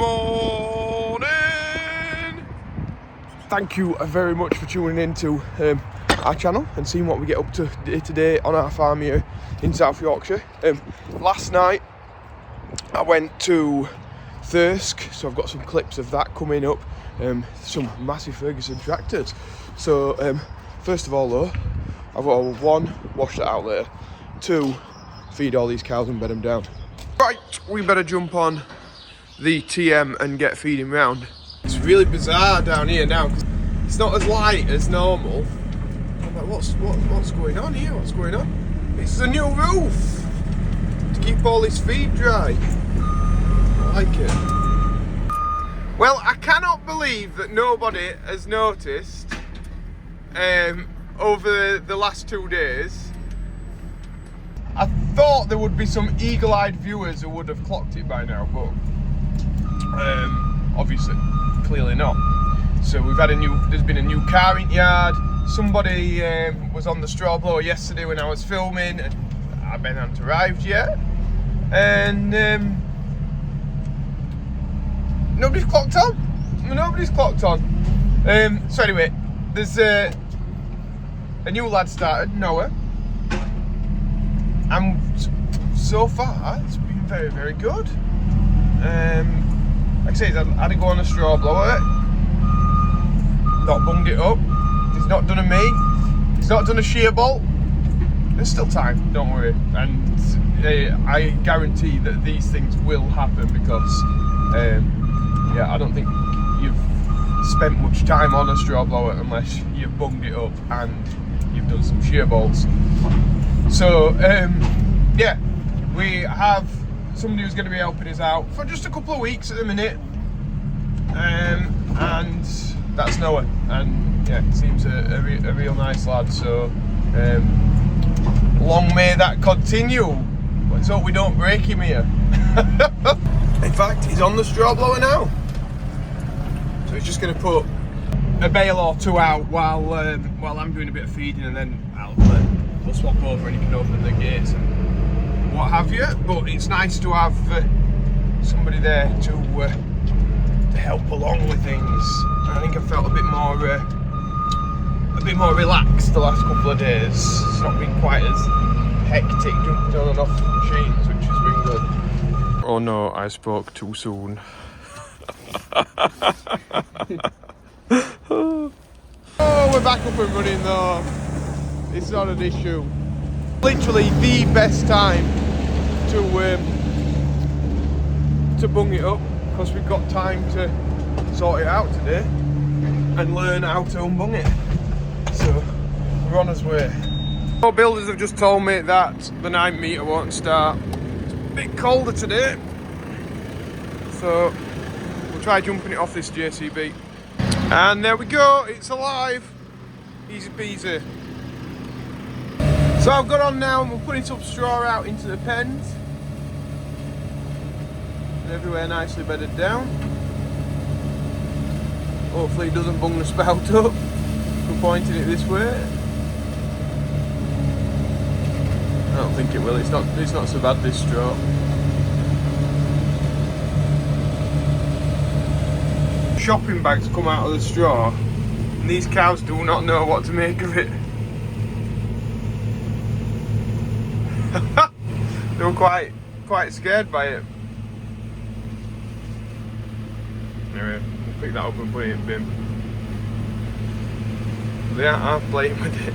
morning! Thank you very much for tuning in to our channel and seeing what we get up to day to day on our farm here in South Yorkshire. Last night I went to Thirsk, so I've got some clips of that coming up. Some Massey Ferguson tractors. So first of all though, I've got to, 1, wash that out later, 2, feed all these cows and bed them down. Right, we better jump on the TM and get feeding round. It's really bizarre down here now because it's not as light as normal. I'm like, what's going on here? What's going on? It's a new roof to keep all this feed dry. I like it. Well, I cannot believe that nobody has noticed over the last 2 days. I thought there would be some eagle-eyed viewers who would have clocked it by now, but obviously, clearly not. So we've had there's been a new car in yard. Somebody was on the straw blower yesterday when I was filming, and I hadn't arrived yet. And nobody's clocked on. Nobody's clocked on. So anyway, there's a new lad started, Noah. And so far, it's been very, very good. Like I say, I had to go on a straw blower. Not bunged it up. He's not done a me. He's not done a shear bolt. There's still time, don't worry. And I guarantee that these things will happen because, yeah, I don't think you've spent much time on a straw blower unless you've bunged it up and you've done some shear bolts. So, yeah, we have somebody who's going to be helping us out for just a couple of weeks at the minute, and that's Noah, and yeah, he seems a real nice lad, so long may that continue. Let's hope we don't break him here. In fact, he's on the straw blower now, so he's just going to put a bale or two out while I'm doing a bit of feeding, and then we'll swap over and you can open the gates and what have you. But it's nice to have somebody there to help along with things. And I think I felt a bit more relaxed the last couple of days. It's not been quite as hectic jumping on and off machines, which has been good. Oh no, I spoke too soon. Oh, we're back up and running though. It's not an issue. Literally the best time to bung it up because we've got time to sort it out today and learn how to unbung it. So we're on our way. Our builders have just told me that the 9 metre won't start. It's a bit colder today, so we'll try jumping it off this JCB. And there we go, it's alive. Easy peasy. So I've got on now and we're putting some straw out into the pens. Everywhere nicely bedded down. Hopefully it doesn't bung the spout up. We're pointing it this way. I don't think it will, it's not so bad, this straw. Shopping bags come out of the straw and these cows do not know what to make of it. They were quite scared by it. Anyway, we'll pick that up and put it in bin. They aren't half playing with it.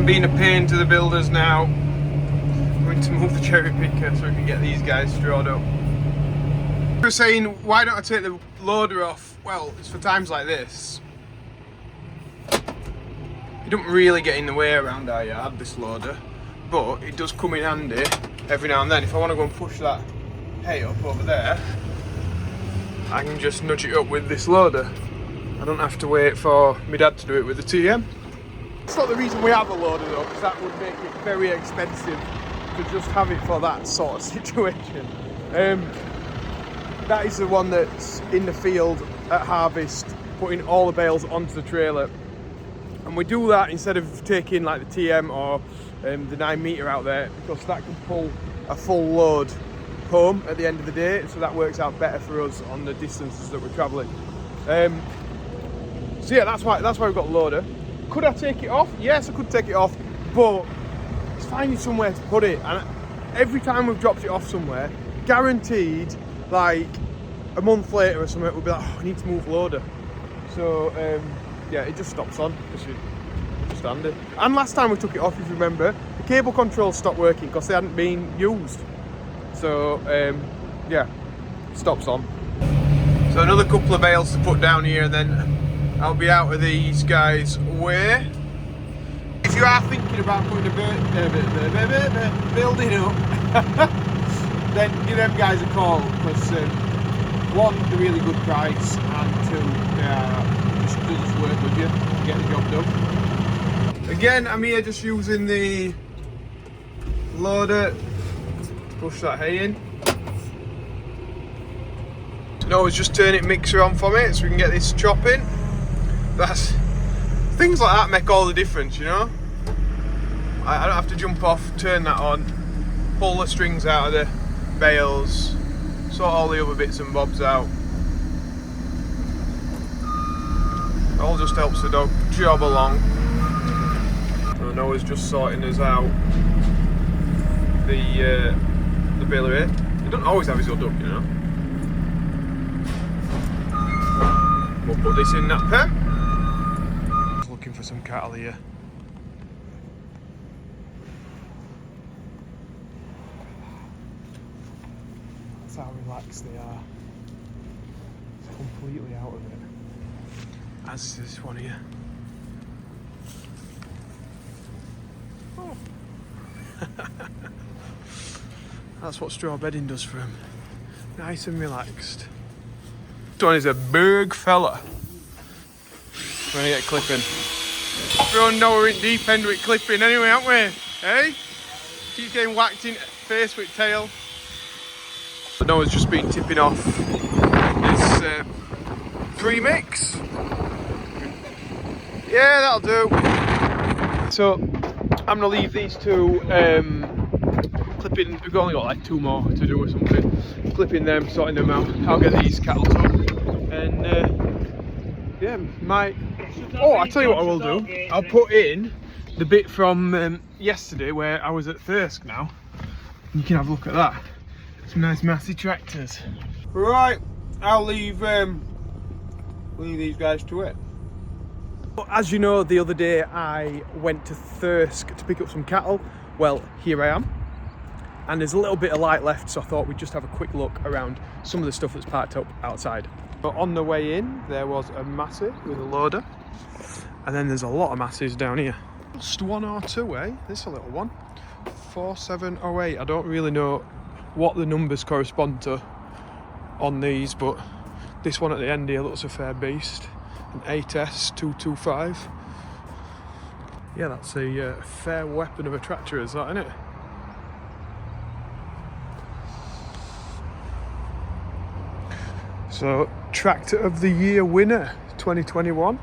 Being a pain to the builders now. I'm going to move the cherry picker so we can get these guys strawed up. They were saying, why don't I take the loader off? Well, it's for times like this. You don't really get in the way around our yard, this loader. But it does come in handy every now and then. If I want to go and push that hay up over there, I can just nudge it up with this loader. I don't have to wait for my dad to do it with the TM. It's not the reason we have a loader though, because that would make it very expensive to just have it for that sort of situation. That is the one that's in the field at harvest, putting all the bales onto the trailer. And we do that instead of taking like the TM or the 9 metre out there, because that can pull a full load home at the end of the day, so that works out better for us on the distances that we're travelling. So yeah, that's why we've got the loader. Could I take it off? Yes, I could take it off, but it's finding somewhere to put it. And every time we've dropped it off somewhere, guaranteed, like a month later or something, we'll be like, oh, I need to move loader. So yeah, it just stops on because you stand it. And last time we took it off, if you remember, the cable controls stopped working because they hadn't been used. So yeah, stops on. So another couple of bales to put down here, and then I'll be out of these guys' way. If you are thinking about putting a building up, then give them guys a call, because one, they're really good price, and two, they'll just work with you to get the job done. Again, I'm here just using the loader to push that hay in. No, it's just turning mixer on for me so we can get this chopping. Things like that make all the difference, you know. I don't have to jump off, turn that on, pull the strings out of the bales, sort all the other bits and bobs out. It all just helps the dog job along. So Noah's just sorting us out the bale of hay. He doesn't always have his old dog, you know. We'll put this in that pen. Looking for some cattle here. That's how relaxed they are. It's completely out of it. As is this one here. Oh. That's what straw bedding does for him. Nice and relaxed. This one is a big fella. We're gonna get clipping. Everyone know we're in deep end with clipping anyway, aren't we? Hey? Keep getting whacked in the face with tail. But Noah's just been tipping off this pre-mix. Yeah, that'll do. So I'm gonna leave these two clipping. We've only got like 2 more to do or something. Clipping them, sorting them out. I'll get these cattle up. And yeah, I'll tell you what I will do. I'll put in the bit from yesterday where I was at Thirsk now. You can have a look at that. Some nice Massey tractors. Right, I'll leave these guys to it. As you know, the other day I went to Thirsk to pick up some cattle. Well, here I am. And there's a little bit of light left, so I thought we'd just have a quick look around some of the stuff that's parked up outside. But on the way in, there was a Massey with a loader. And then there's a lot of Masseys down here. Just 1 or 2, eh? This is a little one. 4708. I don't really know what the numbers correspond to on these, but this one at the end here looks a fair beast. An 8S225. Yeah, that's a fair weapon of a tractor, is that, isn't it? So, Tractor of the Year winner, 2021.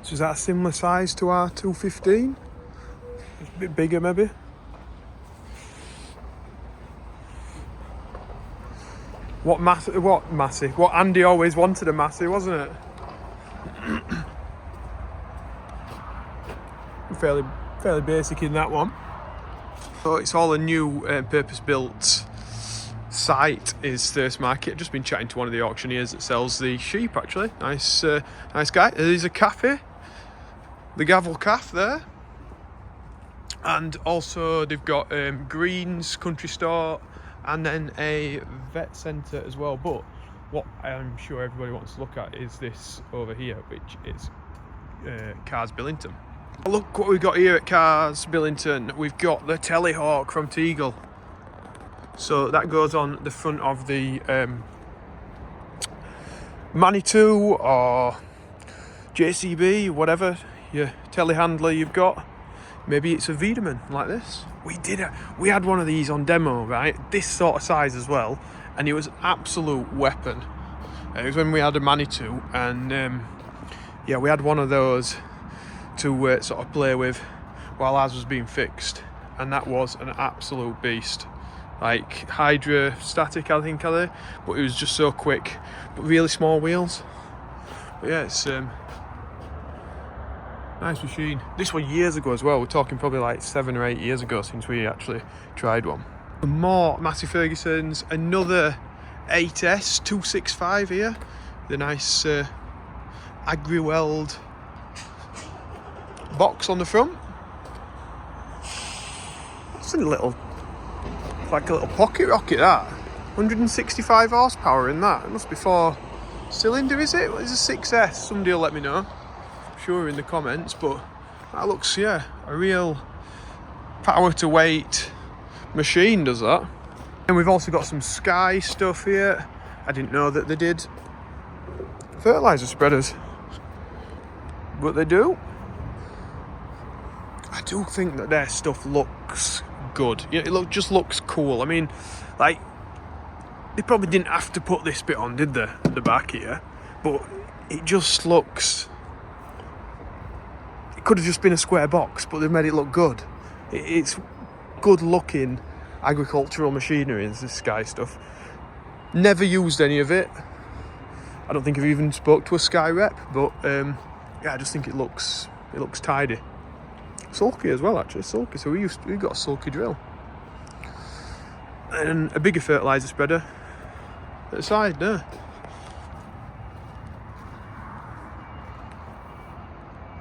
So is that a similar size to our 215? A bit bigger maybe? What Massey? What Andy always wanted a Massey, wasn't it? fairly basic in that one. So it's all a new purpose-built site is Thirsk Market. I've just been chatting to one of the auctioneers that sells the sheep actually. Nice guy. There's a cafe, the Gavel Calf there. And also they've got Greens Country Store and then a vet centre as well. But what I'm sure everybody wants to look at is this over here, which is Cars Billington. Look what we've got here at Cars Billington. We've got the Telehawk from Teagle. So that goes on the front of the Manitou or JCB, whatever your telehandler you've got. Maybe it's a Wiedemann like this. We had one of these on demo, right? This sort of size as well, and it was an absolute weapon. It was when we had a Manitou, and yeah, we had one of those to sort of play with while ours was being fixed, and that was an absolute beast. Like hydrostatic, I think, but it was just so quick, but really small wheels. But yeah, it's nice machine. This one years ago as well. We're talking probably like 7 or 8 years ago since we actually tried one. More Massey Fergusons, another 8S 265 here. The nice agri-weld box on the front. It's a little, like a little pocket rocket, that. 165 horsepower in that. It must be 4-cylinder, is it? What is a 6S? Somebody will let me know. I'm sure in the comments, but that looks, yeah, a real power to weight machine, does that. And we've also got some Sky stuff here. I didn't know that they did fertiliser spreaders, but they do. I do think that their stuff looks good. Yeah, it just looks cool. I mean, like, they probably didn't have to put this bit on, did they, at the back here? But it just looks... It could have just been a square box, but they've made it look good. It's good looking agricultural machinery, is this Sky stuff. Never used any of it. I don't think I've even spoke to a Sky rep, but yeah, I just think it looks tidy. Sulky as well, actually, sulky. So we got a sulky drill and a bigger fertiliser spreader at the side there.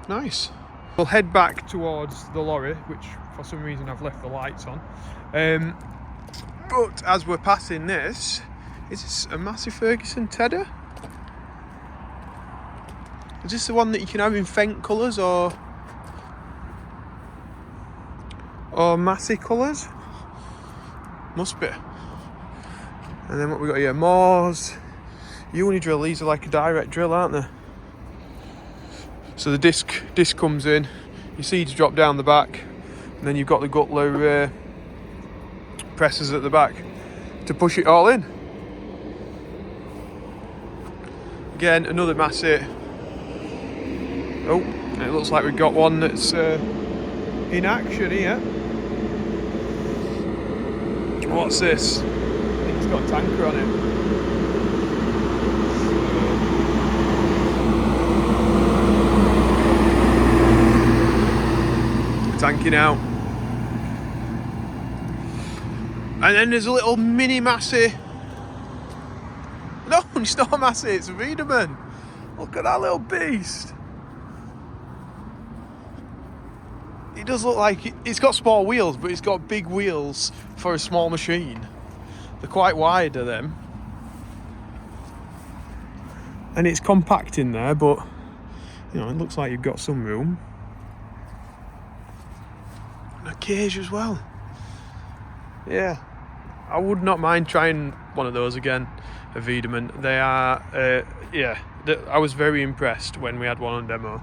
Nice. We'll head back towards the lorry, which for some reason I've left the lights on. But as we're passing this, is this a Massey Ferguson Tedder? Is this the one that you can have in Fendt colours or Massey colours? Must be. And then what we got here? Moors, Unidrill. These are like a direct drill, aren't they? So the disc comes in, your seeds drop down the back, and then you've got the Guttler presses at the back to push it all in. Again, another Massey. Oh, it looks like we've got one that's in action here. What's this? I think it's got a tanker on it. Tanking out. And then there's a little mini Massey. No, it's not a Massey, it's a Wiedemann. Look at that little beast. It does look like it's got small wheels, but it's got big wheels for a small machine. They're quite wide, are them. And it's compact in there, but you know, it looks like you've got some room. And a cage as well. Yeah, I would not mind trying one of those again, a Wiedemann. They are, yeah, I was very impressed when we had one on demo.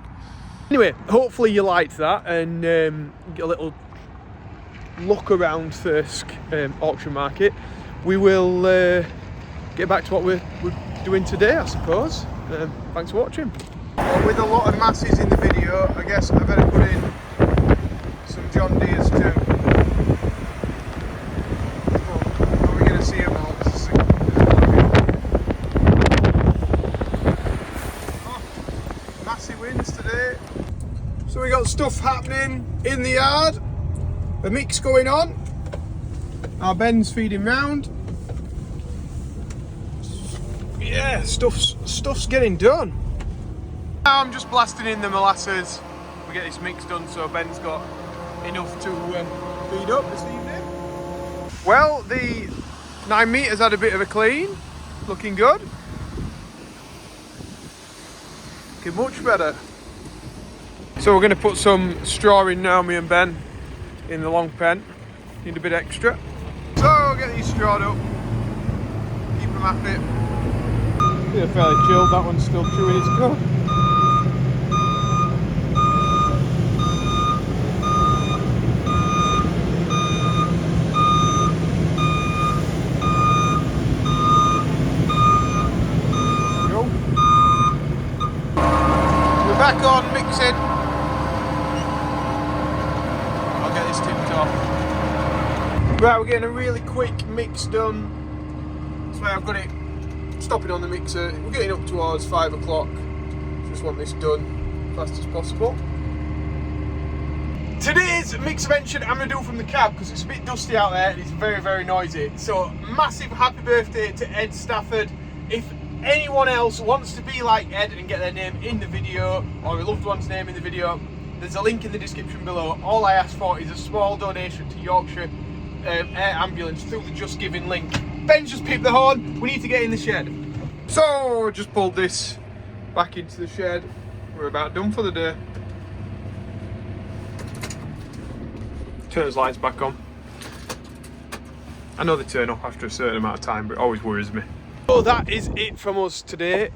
Anyway, hopefully you liked that and get a little look around Thirsk auction market. We will get back to what we're doing today, I suppose. Thanks for watching. Well, with a lot of Masseys in the video, I guess I better put in some John Deeres too. But are we going to see them all? Massey wins today. So we got stuff happening in the yard. A mix going on. Our Ben's feeding round. Yeah, stuff's getting done. Now I'm just blasting in the molasses. We get this mix done so Ben's got enough to feed up this evening. Well, the 9 metres had a bit of a clean. Looking good. Looking much better. So we're going to put some straw in now, me and Ben, in the long pen. Need a bit extra. So we'll get these strawed up. Keep them happy. They're fairly chilled, that one's still chewing its cud. Go. We're back on mixing. I'll get this tipped off. Right, we're getting a really quick mix done. That's why I've got it stopping on the mixer. We're getting up towards 5 o'clock. Just want this done as fast as possible. Today's mix invention I'm going to do from the cab because it's a bit dusty out there and it's very, very noisy. So massive happy birthday to Ed Stafford. If anyone else wants to be like Ed and get their name in the video, or a loved one's name in the video, there's a link in the description below. All I ask for is a small donation to Yorkshire Air Ambulance through the Just Giving link. Ben's just peeped the horn, we need to get in the shed. So just pulled this back into the shed. We're about done for the day. Turn those lights back on. I know they turn off after a certain amount of time, but it always worries me. So that is it from us today.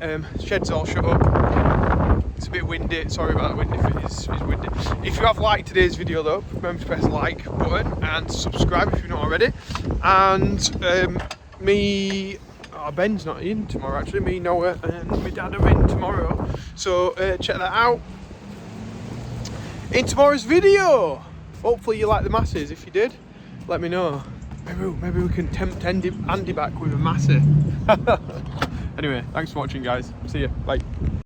Shed's all shut up. It's a bit windy. Sorry about the wind if it is windy. If you have liked today's video though, remember to press the like button and subscribe if you're not already. And Ben's not in tomorrow actually. Me, Noah and my dad are in tomorrow. So check that out in tomorrow's video. Hopefully you like the Masseys. If you did, let me know. Maybe we can tempt Andy back with a Massey. Anyway, thanks for watching guys. See you. Bye.